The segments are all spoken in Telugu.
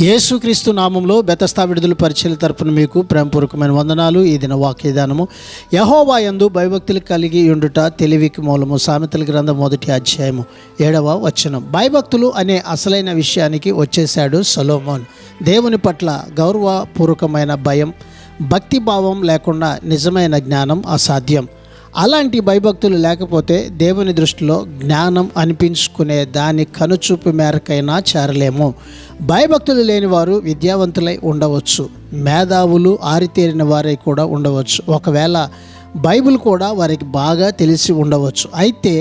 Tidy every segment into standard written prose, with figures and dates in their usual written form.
యేసుక్రీస్తు నామంలో బెతస్తా విడుదల పరిచర్య తరపున మీకు ప్రేమపూర్వకమైన వందనాలు. ఈ దిన వాక్యదానము యెహోవా యందు భయభక్తులు కలిగి ఉండుట తెలివికి మూలము. సామెతల గ్రంథం 1వ అధ్యాయము 7వ వచనం. భయభక్తులు అనే అసలైన విషయానికి వచ్చేశాడు సొలొమోన్. దేవుని పట్ల గౌరవపూర్వకమైన భయం, భక్తిభావం లేకుండా నిజమైన జ్ఞానం అసాధ్యం. అలాంటి భయభక్తులు లేకపోతే దేవుని దృష్టిలో జ్ఞానం అనిపించుకునే దాని కనుచూపు మేరకైనా చేరలేము. భయభక్తులు లేని వారు విద్యావంతులై ఉండవచ్చు, మేధావులు ఆరితేరిన వారై కూడా ఉండవచ్చు, ఒకవేళ బైబిల్ కూడా వారికి బాగా తెలిసి ఉండవచ్చు. అయితే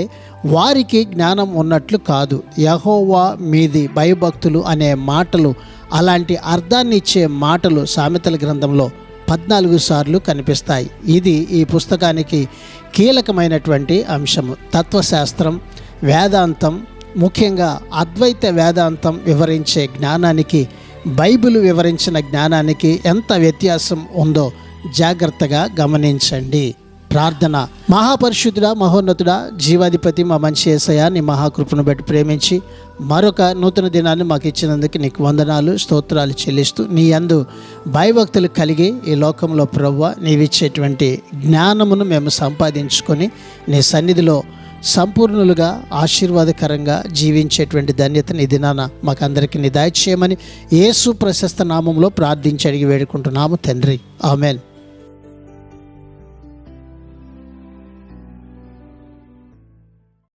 వారికి జ్ఞానం ఉన్నట్లు కాదు. యెహోవా మీది భయభక్తులు అనే మాటలు, అలాంటి అర్థాన్ని ఇచ్చే మాటలు సామెతల గ్రంథంలో 14 సార్లు కనిపిస్తాయి. ఇది ఈ పుస్తకానికి కీలకమైనటువంటి అంశము. తత్వశాస్త్రం, వేదాంతం, ముఖ్యంగా అద్వైత వేదాంతం వివరించే జ్ఞానానికి బైబిల్ వివరించిన జ్ఞానానికి ఎంత వ్యత్యాసం ఉందో జాగ్రత్తగా గమనించండి. ప్రార్థన. మహాపరిశుద్ధుడా, మహోన్నతుడా, జీవాధిపతి, మా మంచి యేసయ్యా, నీ మహాకృపను బట్టి ప్రేమించి మరొక నూతన దినాన్ని మాకు ఇచ్చినందుకు నీకు వందనాలు, స్తోత్రాలు చెల్లిస్తూ నీ యందు భయభక్తులు కలిగి ఈ లోకంలో ప్రభువా నీవిచ్చేటువంటి జ్ఞానమును మేము సంపాదించుకొని నీ సన్నిధిలో సంపూర్ణులుగా ఆశీర్వాదకరంగా జీవించేటువంటి ధన్యతని ఈ దినాన మాకందరికీ నీ దయచేయమని యేసు ప్రశస్త నామంలో ప్రార్థించి అడిగి వేడుకుంటున్నాము తండ్రి. ఆమెన్.